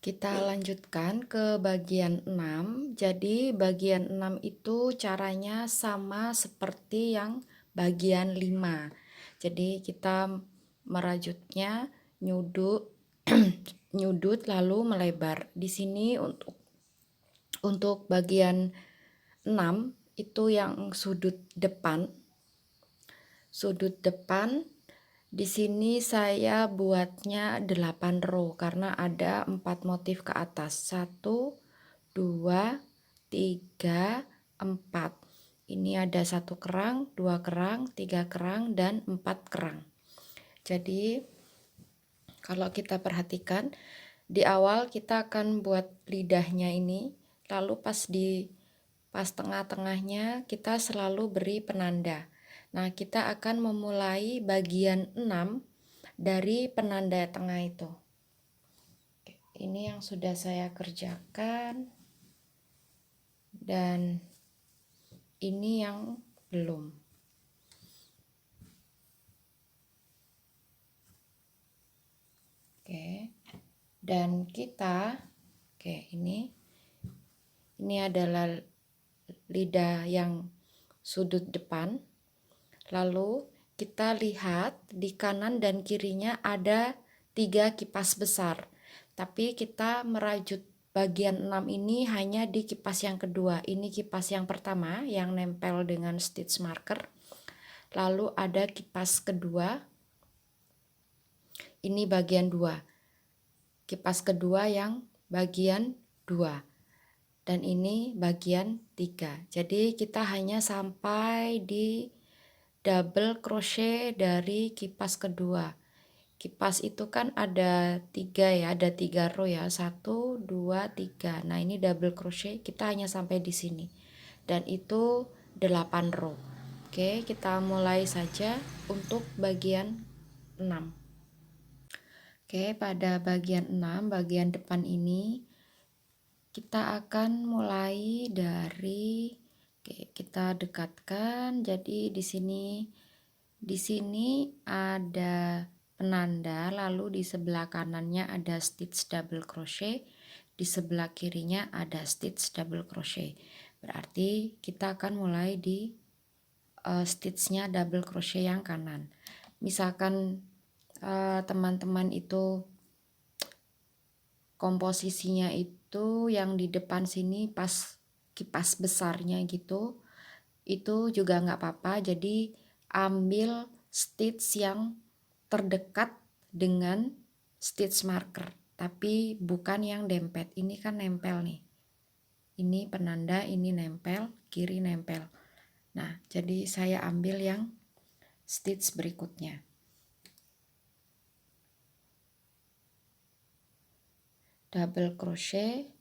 Kita lanjutkan ke bagian 6. Jadi bagian 6 itu caranya sama seperti yang bagian 5. Jadi kita merajutnya nyudut nyudut lalu melebar. Di sini untuk bagian 6 itu yang sudut depan. Sudut depan di sini saya buatnya 8 row karena ada 4 motif ke atas. 1, 2, 3, 4. Ini ada 1 kerang, 2 kerang, 3 kerang, dan 4 kerang. Jadi kalau kita perhatikan di awal kita akan buat lidahnya ini, lalu pas tengah-tengahnya kita selalu beri penanda. Nah, kita akan memulai bagian 6 dari penanda tengah itu. Ini yang sudah saya kerjakan dan ini yang belum. Oke. Dan kita ini adalah lidah yang sudut depan. Lalu kita lihat di kanan dan kirinya ada 3 kipas besar. Tapi kita merajut bagian 6 ini hanya di kipas yang kedua. Ini kipas yang pertama yang nempel dengan stitch marker. Lalu ada kipas kedua. Ini bagian 2. Kipas kedua yang bagian 2. Dan ini bagian 3. Jadi kita hanya sampai di double crochet dari kipas kedua. Kipas itu kan ada 3 ya, ada 3 row ya, 1, 2, 3. Nah, ini double crochet, kita hanya sampai di sini. Dan itu 8 row. Oke, kita mulai saja untuk bagian 6. Oke, pada bagian 6, bagian depan ini kita akan mulai dari kita dekatkan. Jadi di sini ada penanda, lalu di sebelah kanannya ada stitch double crochet, di sebelah kirinya ada stitch double crochet. Berarti kita akan mulai di stitchnya double crochet yang kanan. Misalkan teman-teman itu komposisinya itu yang di depan sini pas kipas besarnya gitu, itu juga nggak apa-apa. Jadi ambil stitch yang terdekat dengan stitch marker, tapi bukan yang dempet. Ini kan nempel nih, ini penanda, ini nempel, kiri nempel. Nah, jadi saya ambil yang stitch berikutnya. Double crochet,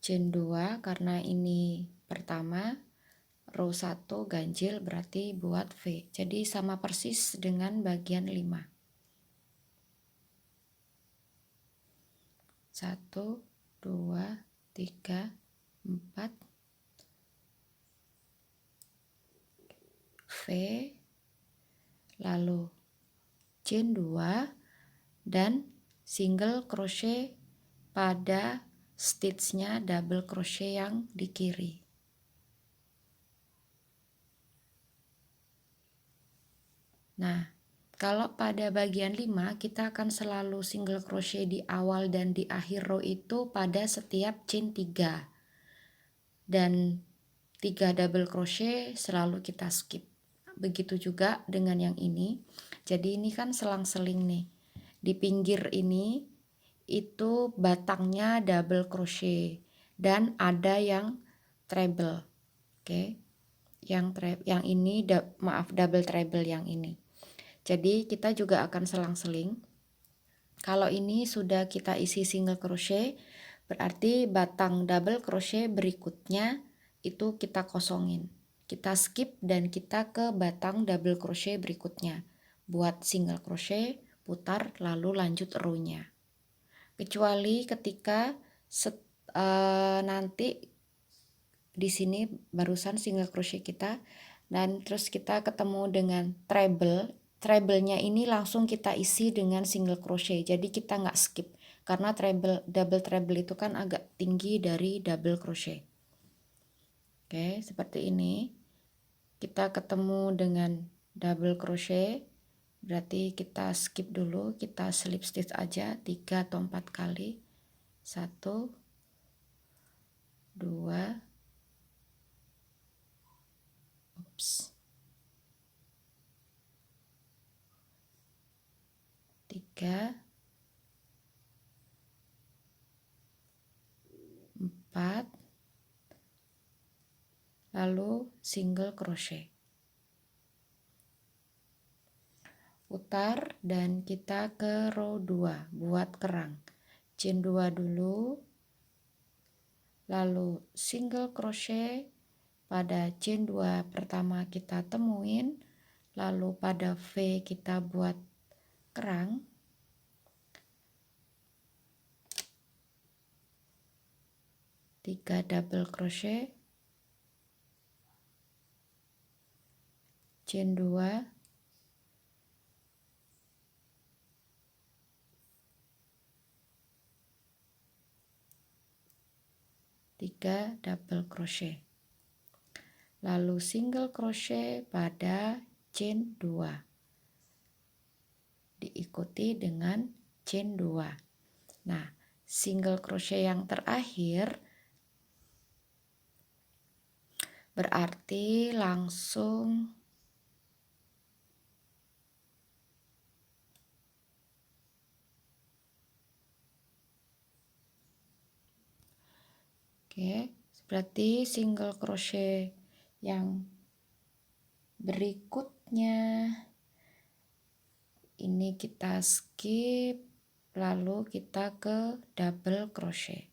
chain 2 karena ini pertama, row 1 ganjil berarti buat V. Jadi sama persis dengan bagian 5. 1, 2, 3, 4, V, lalu chain 2 dan single crochet pada stitchnya double crochet yang di kiri. Nah, kalau pada bagian 5 kita akan selalu single crochet di awal dan di akhir row itu pada setiap chain 3. Dan 3 double crochet selalu kita skip. Begitu juga dengan yang ini. Jadi ini kan selang-seling nih. Di pinggir ini itu batangnya double crochet dan ada yang treble. Oke. Yang ini double treble yang ini. Jadi kita juga akan selang-seling. Kalau ini sudah kita isi single crochet, berarti batang double crochet berikutnya itu kita kosongin. Kita skip dan kita ke batang double crochet berikutnya. Buat single crochet, putar lalu lanjut row-nya. Kecuali ketika nanti di sini barusan single crochet kita dan terus kita ketemu dengan treble. Treble-nya ini langsung kita isi dengan single crochet. Jadi kita nggak skip. karena double treble itu kan agak tinggi dari double crochet. Oke, seperti ini. Kita ketemu dengan double crochet, berarti kita skip dulu, kita slip stitch aja 3 atau 4 kali. 1 2 3 4, lalu single crochet, putar dan kita ke row 2 buat kerang. Chain 2 dulu, lalu single crochet pada chain 2 pertama kita temuin, lalu pada V kita buat kerang. Tiga double crochet, chain 2, tiga double crochet, lalu single crochet pada chain 2 diikuti dengan chain 2. Nah, single crochet yang terakhir berarti langsung berarti single crochet yang berikutnya ini kita skip, lalu kita ke double crochet,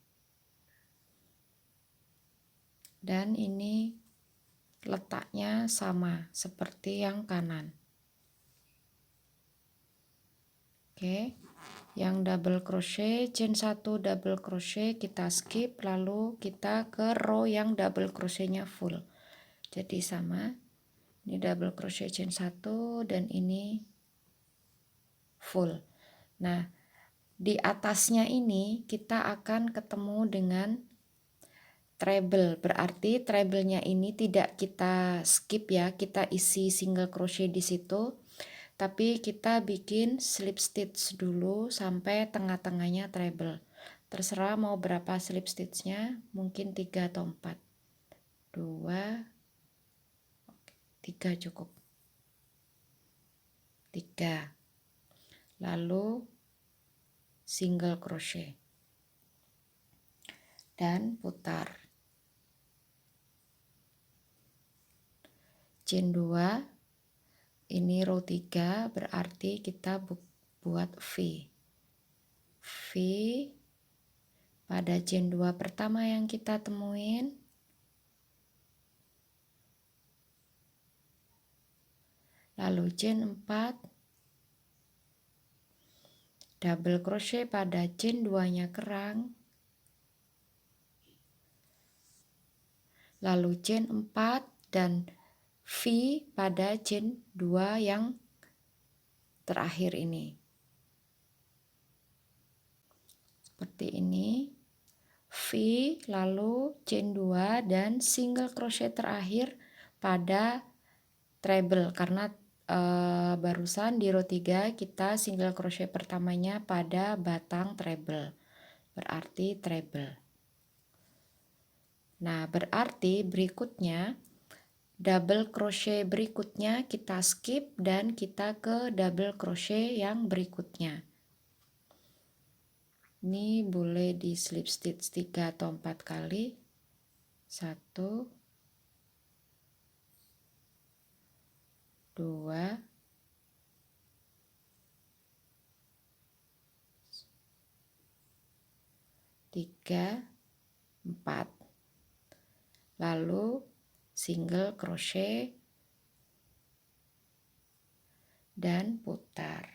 dan ini letaknya sama seperti yang kanan. Oke, yang double crochet, chain 1 double crochet kita skip, lalu kita ke row yang double crochetnya full. Jadi sama, ini double crochet chain 1 dan ini full. Nah, di atasnya ini kita akan ketemu dengan treble, berarti treble-nya ini tidak kita skip ya, kita isi single crochet di situ, tapi kita bikin slip stitch dulu sampai tengah-tengahnya treble. Terserah mau berapa slip stitchnya, mungkin 3 atau 4. 2, 3 cukup. 3. Lalu single crochet dan putar. Chain 2, ini row 3, berarti kita buat V. V pada chain 2 pertama yang kita temuin, lalu chain 4, double crochet pada chain 2-nya kerang, lalu chain 4 dan V pada chain 2 yang terakhir ini. Seperti ini. V, lalu chain 2 dan single crochet terakhir pada treble, karena barusan di row 3 kita single crochet pertamanya pada batang treble, berarti treble. Nah, berarti berikutnya double crochet berikutnya kita skip dan kita ke double crochet yang berikutnya. Ini boleh di slip stitch 3 atau 4 kali. 1 2 3 4, lalu single crochet dan putar.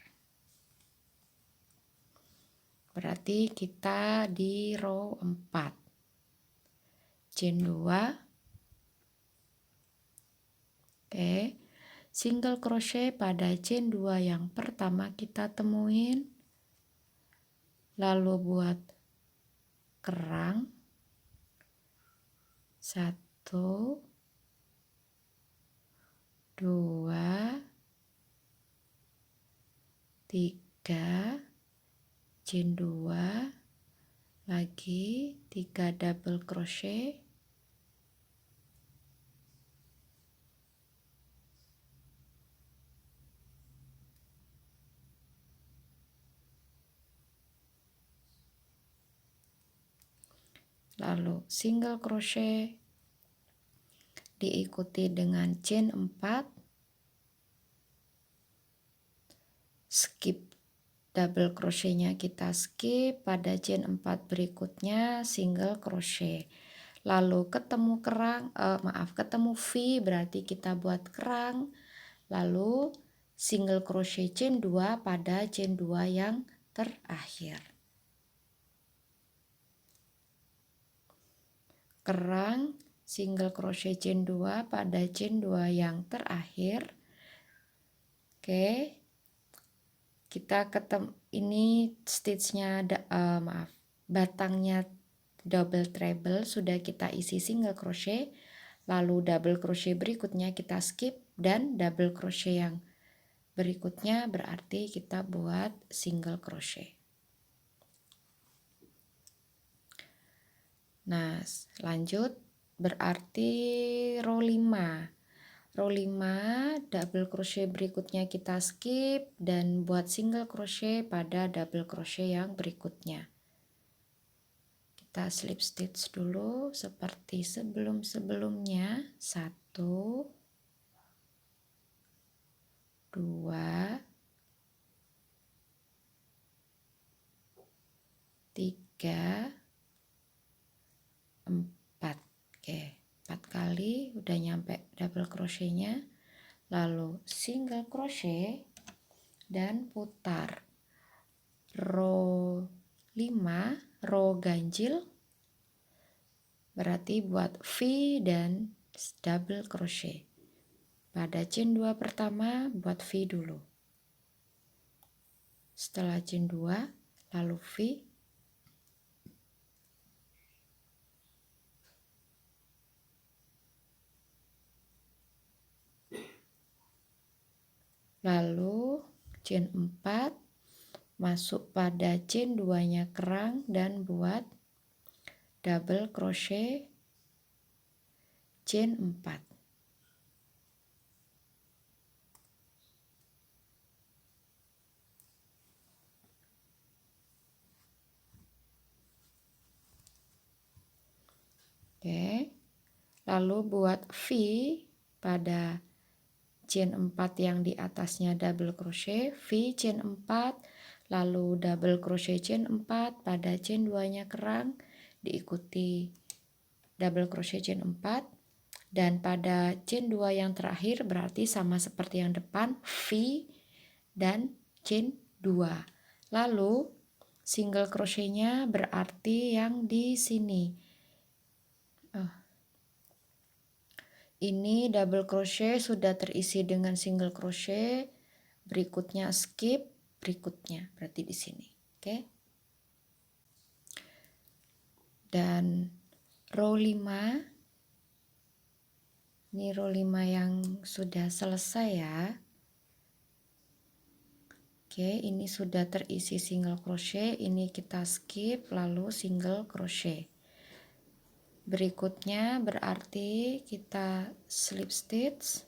Berarti kita di row 4. Chain 2. Oke. Single crochet pada chain 2 yang pertama kita temuin. lalu buat kerang 1, 2, 3, chain 2, lagi 3 double crochet, lalu single crochet diikuti dengan chain 4, skip double crochetnya, kita skip, pada chain 4 berikutnya single crochet, lalu ketemu ketemu V, berarti kita buat kerang, lalu single crochet chain 2 pada chain 2 yang terakhir. Kerang, single crochet chain 2 pada chain 2 yang terakhir. Oke, kita ketemu, ini stitchnya batangnya double treble sudah kita isi single crochet, lalu double crochet berikutnya kita skip, dan double crochet yang berikutnya berarti kita buat single crochet. Nah, lanjut, berarti row 5. Row 5 double crochet berikutnya kita skip dan buat single crochet pada double crochet yang berikutnya. Kita slip stitch dulu seperti sebelum-sebelumnya. 1, 2, 3, 4. Oke, 4 kali udah nyampe double crochetnya, lalu single crochet dan putar row 5, row ganjil, berarti buat V dan double crochet. Pada chain 2 pertama buat V dulu, setelah chain 2 lalu V, lalu chain 4 masuk pada chain 2 nya kerang dan buat double crochet chain 4. Oke, lalu buat V pada chain 4 yang di atasnya double crochet, V chain 4, lalu double crochet chain 4 pada chain 2 nya kerang, diikuti double crochet chain 4, dan pada chain 2 yang terakhir berarti sama seperti yang depan, V dan chain 2. Lalu single crochetnya berarti yang di sini. Ini double crochet sudah terisi dengan single crochet, berikutnya skip, berikutnya berarti di sini. Oke. Dan row 5, ini row 5 yang sudah selesai ya. Oke, ini sudah terisi single crochet, ini kita skip lalu single crochet. Berikutnya berarti kita slip stitch.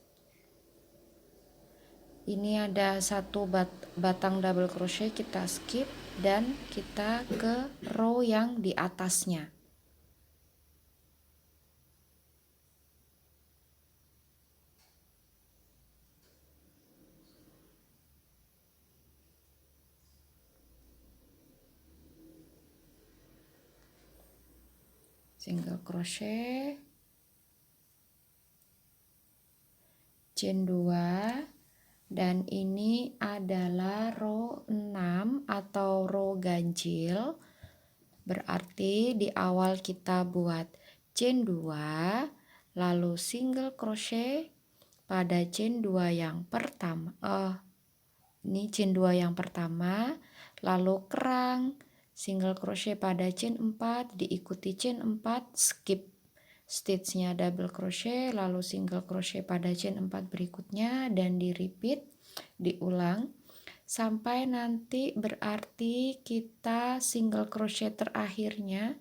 Ini ada satu batang double crochet, kita skip dan kita ke row yang di atasnya. Single crochet, chain 2, dan ini adalah row 6 atau row ganjil. Berarti di awal kita buat chain 2, lalu single crochet pada chain 2 yang pertama. Ini chain 2 yang pertama, lalu kerang, single crochet pada chain 4, diikuti chain 4, skip stitchnya double crochet, lalu single crochet pada chain 4 berikutnya, dan di repeat, diulang sampai nanti berarti kita single crochet terakhirnya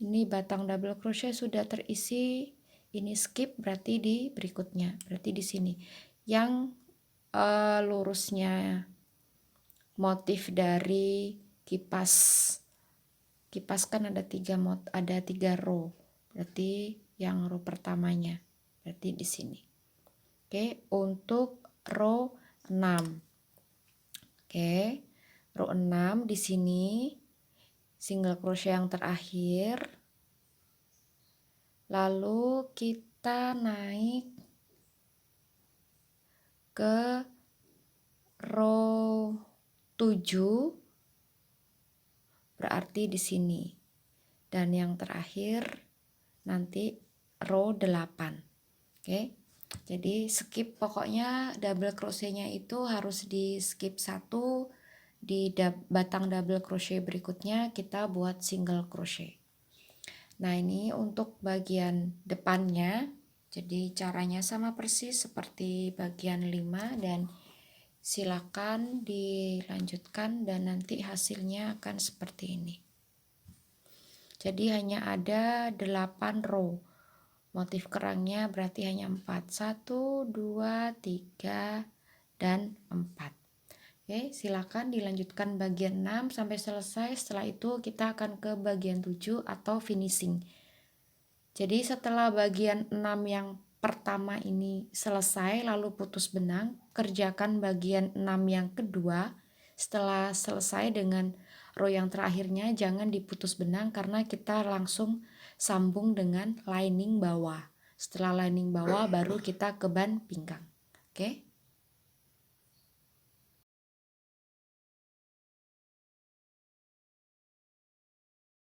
ini batang double crochet sudah terisi, ini skip berarti di berikutnya, berarti di sini yang lurusnya motif dari kipas kan ada 3 row, berarti yang row pertamanya berarti di sini. Oke, untuk row 6. Oke, row 6 di sini single crochet yang terakhir, lalu kita naik ke row 7, berarti di sini, dan yang terakhir nanti row 8. Oke, jadi skip, pokoknya double crochetnya itu harus di skip 1, di batang double crochet berikutnya kita buat single crochet. Nah, ini untuk bagian depannya, jadi caranya sama persis seperti bagian 5, dan silakan dilanjutkan dan nanti hasilnya akan seperti ini. Jadi hanya ada 8 row. Motif kerangnya berarti hanya 4. 1, 2, 3, dan 4. Oke, silakan dilanjutkan bagian 6 sampai selesai. Setelah itu kita akan ke bagian 7 atau finishing. Jadi setelah bagian 6 yang pertama ini selesai lalu putus benang, kerjakan bagian 6 yang kedua. Setelah selesai dengan row yang terakhirnya jangan diputus benang karena kita langsung sambung dengan lining bawah. Setelah lining bawah baru kita ke ban pinggang. Oke?